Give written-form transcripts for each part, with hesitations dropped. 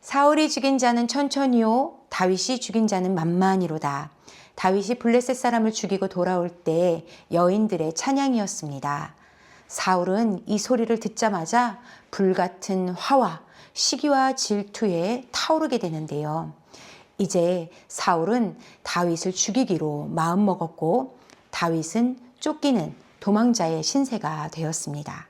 사울이 죽인 자는 천천히요 다윗이 죽인 자는 만만히로다. 다윗이 블레셋 사람을 죽이고 돌아올 때 여인들의 찬양이었습니다. 사울은 이 소리를 듣자마자 불같은 화와 시기와 질투에 타오르게 되는데요. 이제 사울은 다윗을 죽이기로 마음먹었고 다윗은 쫓기는 도망자의 신세가 되었습니다.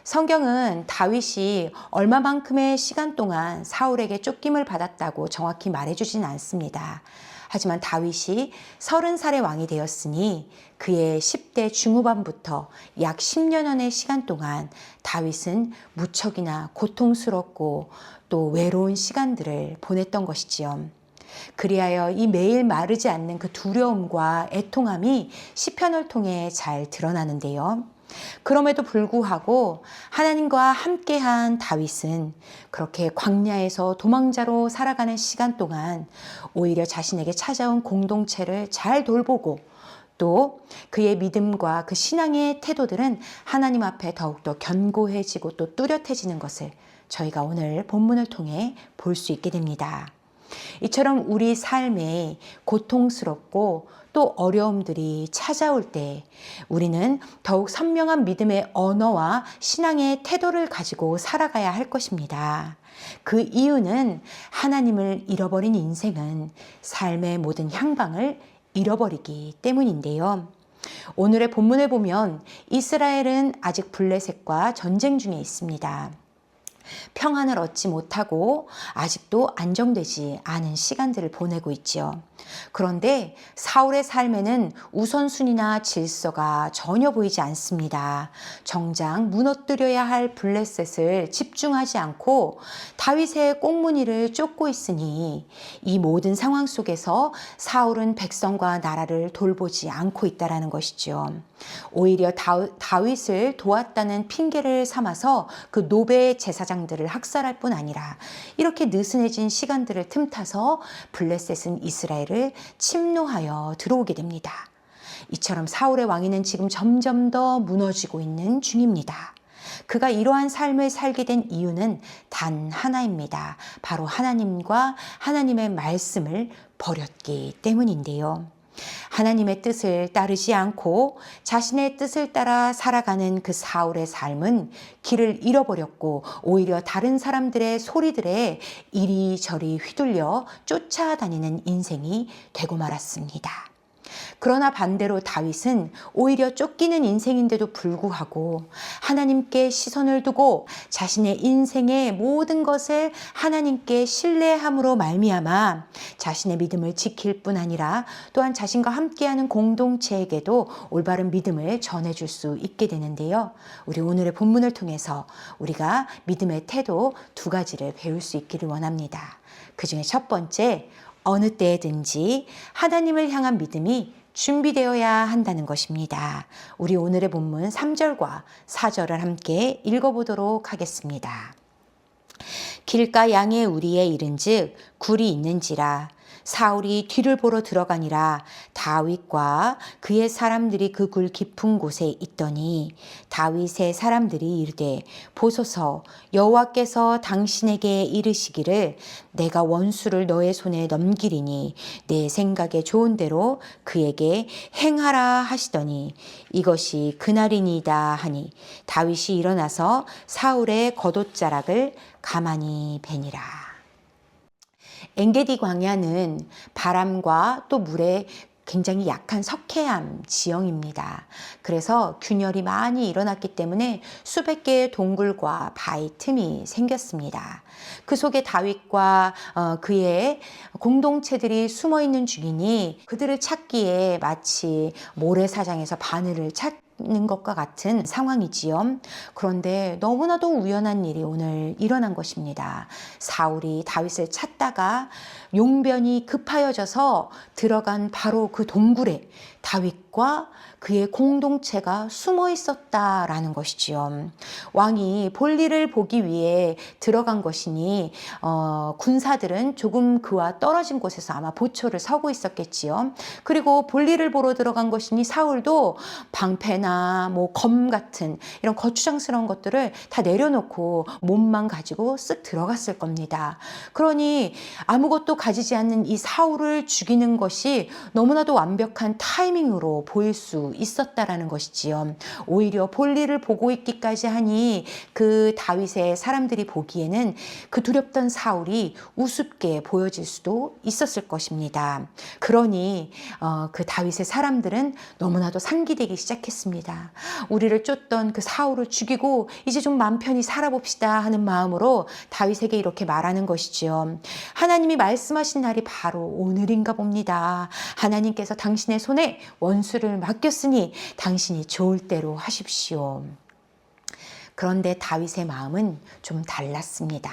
성경은 다윗이 얼마만큼의 시간 동안 사울에게 쫓김을 받았다고 정확히 말해주진 않습니다. 하지만 다윗이 30살의 왕이 되었으니 그의 10대 중후반부터 약 10년여의 시간 동안 다윗은 무척이나 고통스럽고 또 외로운 시간들을 보냈던 것이지요. 그리하여 이 매일 마르지 않는 그 두려움과 애통함이 시편을 통해 잘 드러나는데요. 그럼에도 불구하고 하나님과 함께한 다윗은 그렇게 광야에서 도망자로 살아가는 시간 동안 오히려 자신에게 찾아온 공동체를 잘 돌보고 또 그의 믿음과 그 신앙의 태도들은 하나님 앞에 더욱더 견고해지고 또 뚜렷해지는 것을 저희가 오늘 본문을 통해 볼 수 있게 됩니다. 이처럼 우리 삶에 고통스럽고 또 어려움들이 찾아올 때 우리는 더욱 선명한 믿음의 언어와 신앙의 태도를 가지고 살아가야 할 것입니다. 그 이유는 하나님을 잃어버린 인생은 삶의 모든 향방을 잃어버리기 때문인데요. 오늘의 본문을 보면 이스라엘은 아직 블레셋과 전쟁 중에 있습니다. 평안을 얻지 못하고 아직도 안정되지 않은 시간들을 보내고 있지요. 그런데 사울의 삶에는 우선순위나 질서가 전혀 보이지 않습니다. 정작 무너뜨려야 할 블레셋을 집중하지 않고 다윗의 꽁무니를 쫓고 있으니 이 모든 상황 속에서 사울은 백성과 나라를 돌보지 않고 있다는 것이죠. 오히려 다윗을 도왔다는 핑계를 삼아서 그 노베 제사장들을 학살할 뿐 아니라 이렇게 느슨해진 시간들을 틈타서 블레셋은 이스라엘을 침노하여 들어오게 됩니다. 이처럼 사울의 왕위는 지금 점점 더 무너지고 있는 중입니다. 그가 이러한 삶을 살게 된 이유는 단 하나입니다. 바로 하나님과 하나님의 말씀을 버렸기 때문인데요. 하나님의 뜻을 따르지 않고 자신의 뜻을 따라 살아가는 그 사울의 삶은 길을 잃어버렸고 오히려 다른 사람들의 소리들에 이리저리 휘둘려 쫓아다니는 인생이 되고 말았습니다. 그러나 반대로 다윗은 오히려 쫓기는 인생인데도 불구하고 하나님께 시선을 두고 자신의 인생의 모든 것을 하나님께 신뢰함으로 말미암아 자신의 믿음을 지킬 뿐 아니라 또한 자신과 함께하는 공동체에게도 올바른 믿음을 전해줄 수 있게 되는데요. 우리 오늘의 본문을 통해서 우리가 믿음의 태도 두 가지를 배울 수 있기를 원합니다. 그 중에 첫 번째, 어느 때든지 하나님을 향한 믿음이 준비되어야 한다는 것입니다. 우리 오늘의 본문 3절과 4절을 함께 읽어보도록 하겠습니다. 길가 양의 우리에 이른즉 굴이 있는지라 사울이 뒤를 보러 들어가니라 다윗과 그의 사람들이 그 굴 깊은 곳에 있더니 다윗의 사람들이 이르되 보소서 여호와께서 당신에게 이르시기를 내가 원수를 너의 손에 넘기리니 내 생각에 좋은 대로 그에게 행하라 하시더니 이것이 그날이니이다 하니 다윗이 일어나서 사울의 겉옷자락을 가만히 베니라. 엔게디 광야는 바람과 또 물에 굉장히 약한 석회암 지형입니다. 그래서 균열이 많이 일어났기 때문에 수백 개의 동굴과 바위 틈이 생겼습니다. 그 속에 다윗과 그의 공동체들이 숨어 있는 중이니 그들을 찾기에 마치 모래사장에서 바늘을 찾는 것과 같은 상황이지요. 그런데 너무나도 우연한 일이 오늘 일어난 것입니다. 사울이 다윗을 찾다가 용변이 급하여져서 들어간 바로 그 동굴에 다윗과 그의 공동체가 숨어 있었다라는 것이지요. 왕이 볼일을 보기 위해 들어간 것이니 군사들은 조금 그와 떨어진 곳에서 아마 보초를 서고 있었겠지요. 그리고 볼일을 보러 들어간 것이니 사울도 방패나 뭐 검 같은 이런 거추장스러운 것들을 다 내려놓고 몸만 가지고 쓱 들어갔을 겁니다. 그러니 아무것도 가지지 않는 이 사울을 죽이는 것이 너무나도 완벽한 타이밍으로 보일 수 있었다라는 것이지요. 오히려 볼일을 보고 있기까지 하니 그 다윗의 사람들이 보기에는 그 두렵던 사울이 우습게 보여질 수도 있었을 것입니다. 그러니 그 다윗의 사람들은 너무나도 상기되기 시작했습니다. 우리를 쫓던 그 사울을 죽이고 이제 좀 맘 편히 살아봅시다 하는 마음으로 다윗에게 이렇게 말하는 것이지요. 하나님이 말씀하신 날이 바로 오늘인가 봅니다. 하나님께서 당신의 손에 원수를 맡겼으니 당신이 좋을 대로 하십시오. 그런데 다윗의 마음은 좀 달랐습니다.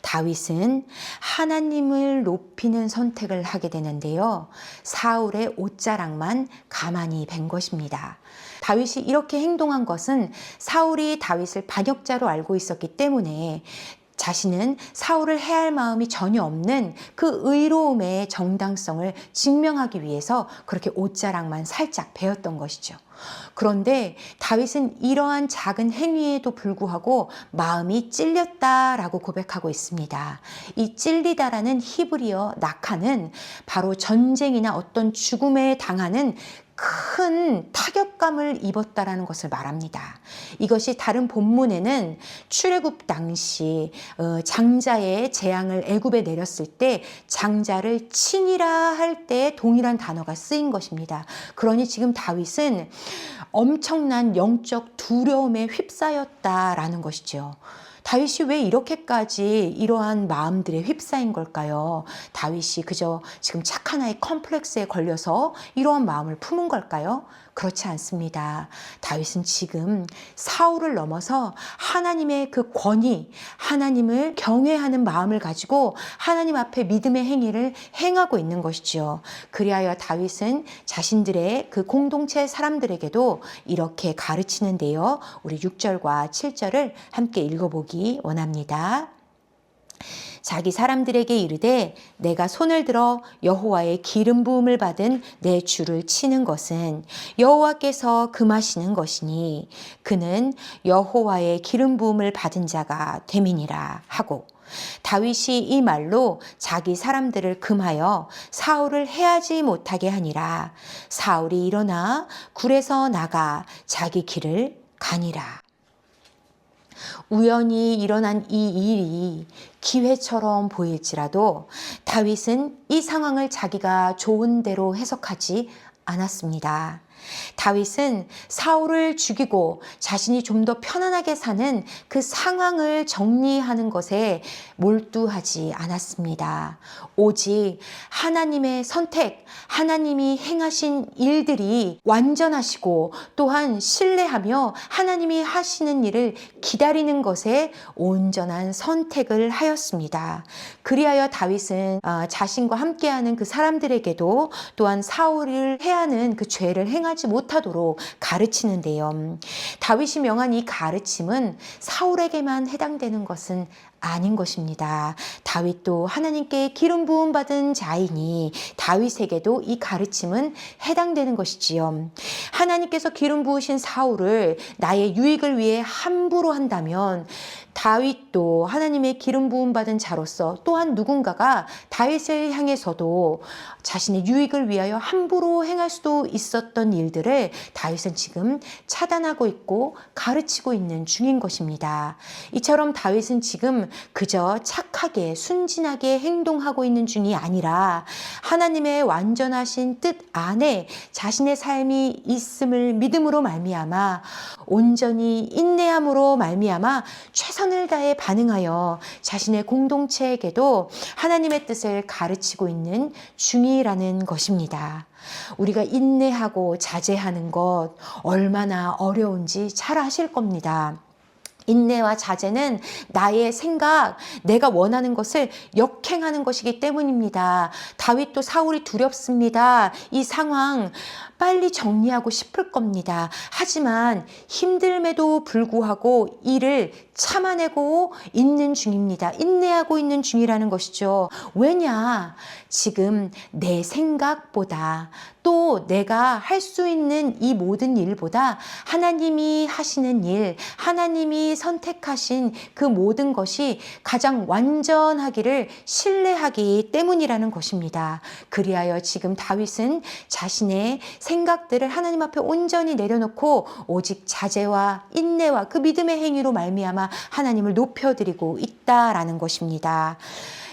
다윗은 하나님을 높이는 선택을 하게 되는데요. 사울의 옷자락만 가만히 뵌 것입니다. 다윗이 이렇게 행동한 것은 사울이 다윗을 반역자로 알고 있었기 때문에 자신은 사울을 해할 마음이 전혀 없는 그 의로움의 정당성을 증명하기 위해서 그렇게 옷자락만 살짝 베었던 것이죠. 그런데 다윗은 이러한 작은 행위에도 불구하고 마음이 찔렸다라고 고백하고 있습니다. 이 찔리다라는 히브리어 낙하는 바로 전쟁이나 어떤 죽음에 당하는 큰 타격감을 입었다라는 것을 말합니다. 이것이 다른 본문에는 출애굽 당시 장자의 재앙을 애굽에 내렸을 때 장자를 친이라 할 때 동일한 단어가 쓰인 것입니다. 그러니 지금 다윗은 엄청난 영적 두려움에 휩싸였다라는 것이죠. 다윗이 왜 이렇게까지 이러한 마음들에 휩싸인 걸까요? 다윗이 그저 지금 착한 아이 컴플렉스에 걸려서 이러한 마음을 품은 걸까요? 그렇지 않습니다. 다윗은 지금 사울을 넘어서 하나님의 그 권위, 하나님을 경외하는 마음을 가지고 하나님 앞에 믿음의 행위를 행하고 있는 것이죠. 그리하여 다윗은 자신들의 그 공동체 사람들에게도 이렇게 가르치는데요. 우리 6절과 7절을 함께 읽어보기 원합니다. 자기 사람들에게 이르되 내가 손을 들어 여호와의 기름 부음을 받은 내 주를 치는 것은 여호와께서 금하시는 것이니 그는 여호와의 기름 부음을 받은 자가 됨이니라 하고 다윗이 이 말로 자기 사람들을 금하여 사울을 해하지 못하게 하니라. 사울이 일어나 굴에서 나가 자기 길을 가니라. 우연히 일어난 이 일이 기회처럼 보일지라도 다윗은 이 상황을 자기가 좋은 대로 해석하지 않았습니다. 다윗은 사울을 죽이고 자신이 좀 더 편안하게 사는 그 상황을 정리하는 것에 몰두하지 않았습니다. 오직 하나님의 선택, 하나님이 행하신 일들이 완전하시고 또한 신뢰하며 하나님이 하시는 일을 기다리는 것에 온전한 선택을 하였습니다. 그리하여 다윗은 자신과 함께하는 그 사람들에게도 또한 사울을 해하는 그 죄를 행하지 못하도록 가르치는데요. 다윗이 명한 이 가르침은 사울에게만 해당되는 것은 아닌 것입니다. 다윗도 하나님께 기름 부음 받은 자이니 다윗에게도 이 가르침은 해당되는 것이지요. 하나님께서 기름 부으신 사울을 나의 유익을 위해 함부로 한다면 다윗도 하나님의 기름 부음 받은 자로서 또한 누군가가 다윗을 향해서도 자신의 유익을 위하여 함부로 행할 수도 있었던 일들을 다윗은 지금 차단하고 있고 가르치고 있는 중인 것입니다. 이처럼 다윗은 지금 그저 착하게 순진하게 행동하고 있는 중이 아니라 하나님의 완전하신 뜻 안에 자신의 삶이 있음을 믿음으로 말미암아 온전히 인내함으로 말미암아 최선을 다해 반응하여 자신의 공동체에게도 하나님의 뜻을 가르치고 있는 중이라는 것입니다. 우리가 인내하고 자제하는 것 얼마나 어려운지 잘 아실 겁니다. 인내와 자제는 나의 생각, 내가 원하는 것을 역행하는 것이기 때문입니다. 다윗도 사울이 두렵습니다. 이 상황 빨리 정리하고 싶을 겁니다. 하지만 힘듦에도 불구하고 이를 참아내고 있는 중입니다. 인내하고 있는 중이라는 것이죠. 왜냐? 지금 내 생각보다 또 내가 할 수 있는 이 모든 일보다 하나님이 하시는 일, 하나님이 선택하신 그 모든 것이 가장 완전하기를 신뢰하기 때문이라는 것입니다. 그리하여 지금 다윗은 자신의 생각들을 하나님 앞에 온전히 내려놓고 오직 자제와 인내와 그 믿음의 행위로 말미암아 하나님을 높여드리고 있다라는 것입니다.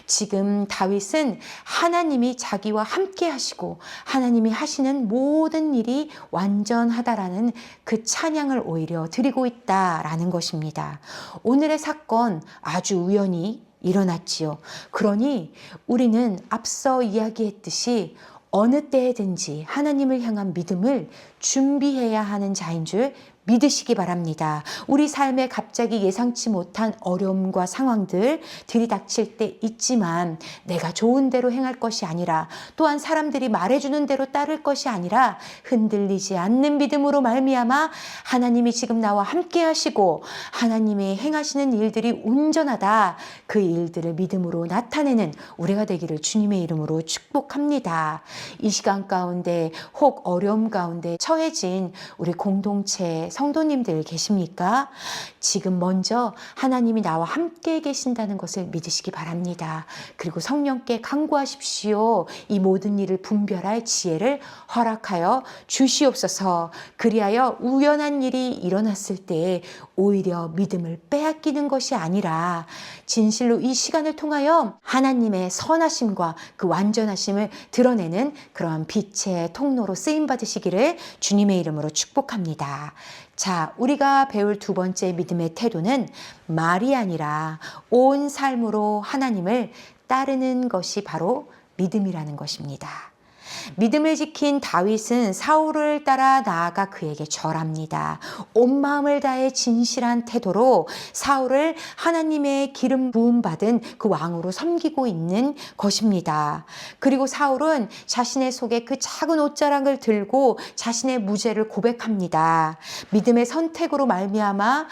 지금 다윗은 하나님이 자기와 함께 하시고 하나님이 하시는 모든 일이 완전하다라는 그 찬양을 오히려 드리고 있다라는 것입니다. 오늘의 사건 아주 우연히 일어났지요. 그러니 우리는 앞서 이야기했듯이 어느 때든지 하나님을 향한 믿음을 준비해야 하는 자인 줄 믿으시기 바랍니다. 우리 삶에 갑자기 예상치 못한 어려움과 상황들 들이닥칠 때 있지만 내가 좋은 대로 행할 것이 아니라 또한 사람들이 말해주는 대로 따를 것이 아니라 흔들리지 않는 믿음으로 말미암아 하나님이 지금 나와 함께 하시고 하나님이 행하시는 일들이 온전하다. 그 일들을 믿음으로 나타내는 우리가 되기를 주님의 이름으로 축복합니다. 이 시간 가운데 혹 어려움 가운데 처해진 우리 공동체 성도님들 계십니까? 지금 먼저 하나님이 나와 함께 계신다는 것을 믿으시기 바랍니다. 그리고 성령께 간구하십시오. 이 모든 일을 분별할 지혜를 허락하여 주시옵소서. 그리하여 우연한 일이 일어났을 때 오히려 믿음을 빼앗기는 것이 아니라 진실로 이 시간을 통하여 하나님의 선하심과 그 완전하심을 드러내는 그러한 빛의 통로로 쓰임받으시기를 주님의 이름으로 축복합니다. 자, 우리가 배울 두 번째 믿음의 태도는 말이 아니라 온 삶으로 하나님을 따르는 것이 바로 믿음이라는 것입니다. 믿음을 지킨 다윗은 사울을 따라 나아가 그에게 절합니다. 온 마음을 다해 진실한 태도로 사울을 하나님의 기름 부음 받은 그 왕으로 섬기고 있는 것입니다. 그리고 사울은 자신의 속에 그 작은 옷자락을 들고 자신의 무죄를 고백합니다. 믿음의 선택으로 말미암아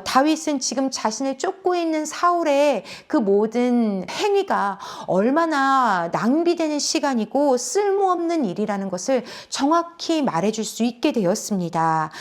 다윗은 지금 자신을 쫓고 있는 사울의 그 모든 행위가 얼마나 낭비되는 시간이고 쓸모없는 일이라는 것을 정확히 말해줄 수 있게 되었습니다.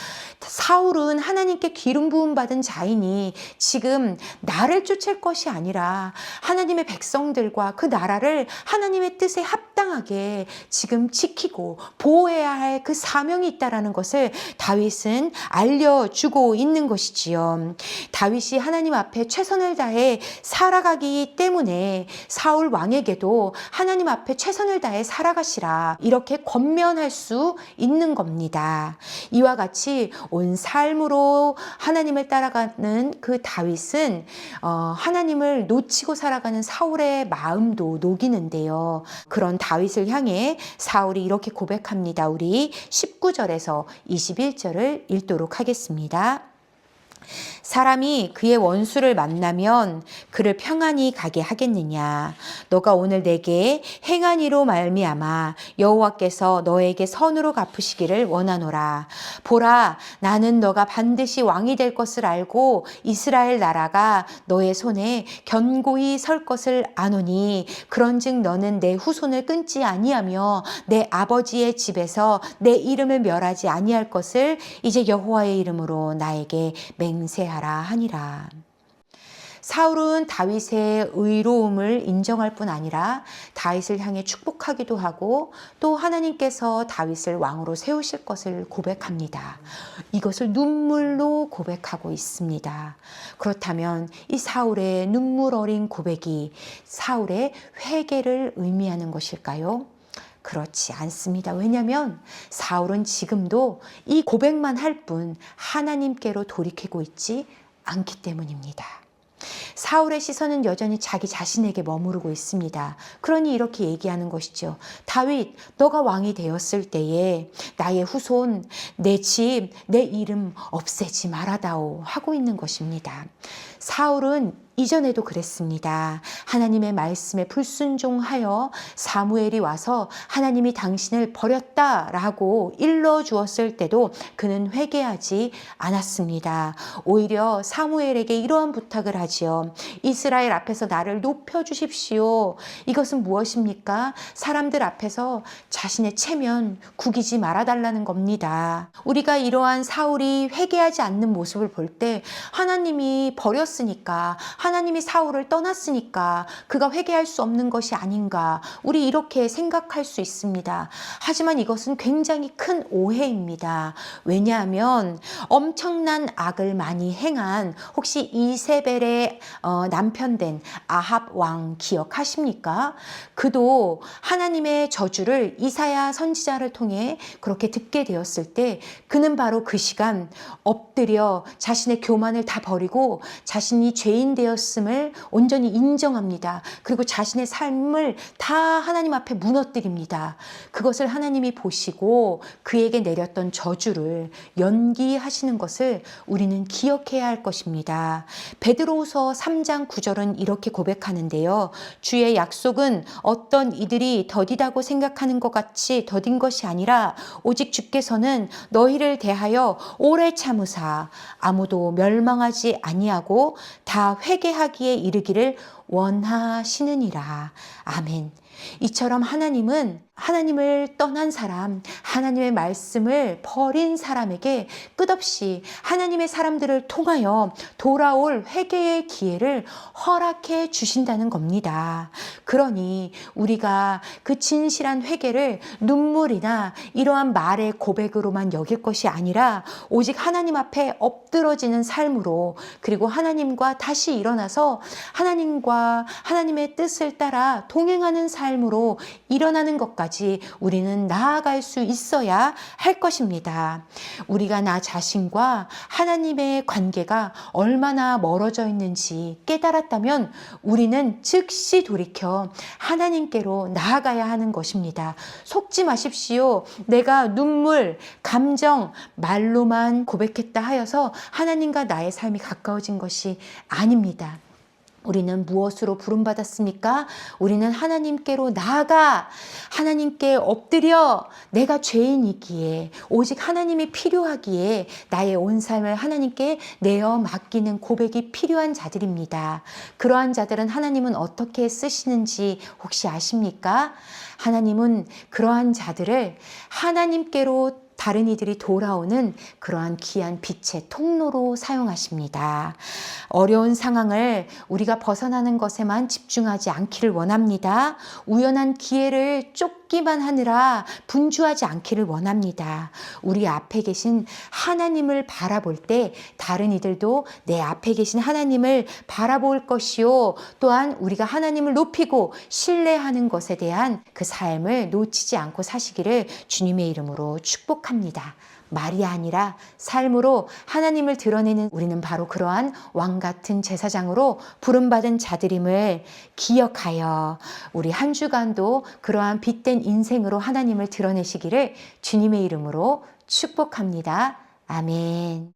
사울은 하나님께 기름 부음 받은 자이니 지금 나를 쫓을 것이 아니라 하나님의 백성들과 그 나라를 하나님의 뜻에 합당하게 지금 지키고 보호해야 할 그 사명이 있다라는 것을 다윗은 알려주고 있는 것이지요. 다윗이 하나님 앞에 최선을 다해 살아가기 때문에 사울 왕에게도 하나님 앞에 최선을 다해 살아가시라 이렇게 권면할 수 있는 겁니다. 이와 같이 온 삶으로 하나님을 따라가는 그 다윗은 하나님을 놓치고 살아가는 사울의 마음도 녹이는데요. 그런 다윗을 향해 사울이 이렇게 고백합니다. 우리 19절에서 21절을 읽도록 하겠습니다. 사람이 그의 원수를 만나면 그를 평안히 가게 하겠느냐? 너가 오늘 내게 행한 이로 말미암아 여호와께서 너에게 선으로 갚으시기를 원하노라. 보라, 나는 너가 반드시 왕이 될 것을 알고 이스라엘 나라가 너의 손에 견고히 설 것을 아노니 그런즉 너는 내 후손을 끊지 아니하며 내 아버지의 집에서 내 이름을 멸하지 아니할 것을 이제 여호와의 이름으로 나에게 맹세하라 하니라. 사울은 다윗의 의로움을 인정할 뿐 아니라 다윗을 향해 축복하기도 하고 또 하나님께서 다윗을 왕으로 세우실 것을 고백합니다. 이것을 눈물로 고백하고 있습니다. 그렇다면 이 사울의 눈물 어린 고백이 사울의 회개를 의미하는 것일까요? 그렇지 않습니다. 왜냐하면 사울은 지금도 이 고백만 할 뿐 하나님께로 돌이키고 있지 않기 때문입니다. 사울의 시선은 여전히 자기 자신에게 머무르고 있습니다. 그러니 이렇게 얘기하는 것이죠. 다윗, 너가 왕이 되었을 때에 나의 후손, 내 집, 내 이름 없애지 말아다오 하고 있는 것입니다. 사울은 이전에도 그랬습니다. 하나님의 말씀에 불순종하여 사무엘이 와서 하나님이 당신을 버렸다라고 일러주었을 때도 그는 회개하지 않았습니다. 오히려 사무엘에게 이러한 부탁을 하지요. 이스라엘 앞에서 나를 높여주십시오. 이것은 무엇입니까? 사람들 앞에서 자신의 체면 구기지 말아달라는 겁니다. 우리가 이러한 사울이 회개하지 않는 모습을 볼 때 하나님이 버렸으니까, 하나님이 사울을 떠났으니까 그가 회개할 수 없는 것이 아닌가, 우리 이렇게 생각할 수 있습니다. 하지만 이것은 굉장히 큰 오해입니다. 왜냐하면 엄청난 악을 많이 행한, 혹시 이세벨의 남편 된 아합 왕 기억하십니까? 그도 하나님의 저주를 이사야 선지자를 통해 그렇게 듣게 되었을 때 그는 바로 그 시간 엎드려 자신의 교만을 다 버리고 자신이 죄인 되었음을 온전히 인정합니다. 그리고 자신의 삶을 다 하나님 앞에 무너뜨립니다. 그것을 하나님이 보시고 그에게 내렸던 저주를 연기하시는 것을 우리는 기억해야 할 것입니다. 베드로후서 3장 9절은 이렇게 고백하는데요. 주의 약속은 어떤 이들이 더디다고 생각하는 것 같이 더딘 것이 아니라 오직 주께서는 너희를 대하여 오래 참으사 아무도 멸망하지 아니하고 다 회개하기에 이르기를 원하시느니라. 아멘. 이처럼 하나님은 하나님을 떠난 사람, 하나님의 말씀을 버린 사람에게 끝없이 하나님의 사람들을 통하여 돌아올 회개의 기회를 허락해 주신다는 겁니다. 그러니 우리가 그 진실한 회개를 눈물이나 이러한 말의 고백으로만 여길 것이 아니라 오직 하나님 앞에 엎드러지는 삶으로, 그리고 하나님과 다시 일어나서 하나님과 하나님의 뜻을 따라 동행하는 삶으로 일어나는 것까지 우리는 나아갈 수 있어야 할 것입니다. 우리가 나 자신과 하나님의 관계가 얼마나 멀어져 있는지 깨달았다면 우리는 즉시 돌이켜 하나님께로 나아가야 하는 것입니다. 속지 마십시오. 내가 눈물, 감정, 말로만 고백했다 하여서 하나님과 나의 삶이 가까워진 것이 아닙니다. 우리는 무엇으로 부름받았습니까? 우리는 하나님께로 나아가 하나님께 엎드려 내가 죄인이기에 오직 하나님이 필요하기에 나의 온 삶을 하나님께 내어 맡기는 고백이 필요한 자들입니다. 그러한 자들은 하나님은 어떻게 쓰시는지 혹시 아십니까? 하나님은 그러한 자들을 하나님께로 다른 이들이 돌아오는 그러한 귀한 빛의 통로로 사용하십니다. 어려운 상황을 우리가 벗어나는 것에만 집중하지 않기를 원합니다. 우연한 기회를 쫓기만 하느라 분주하지 않기를 원합니다. 우리 앞에 계신 하나님을 바라볼 때 다른 이들도 내 앞에 계신 하나님을 바라볼 것이요, 또한 우리가 하나님을 높이고 신뢰하는 것에 대한 그 삶을 놓치지 않고 사시기를 주님의 이름으로 축복합니다. 말이 아니라 삶으로 하나님을 드러내는 우리는 바로 그러한 왕 같은 제사장으로 부름받은 자들임을 기억하여 우리 한 주간도 그러한 빛된 인생으로 하나님을 드러내시기를 주님의 이름으로 축복합니다. 아멘.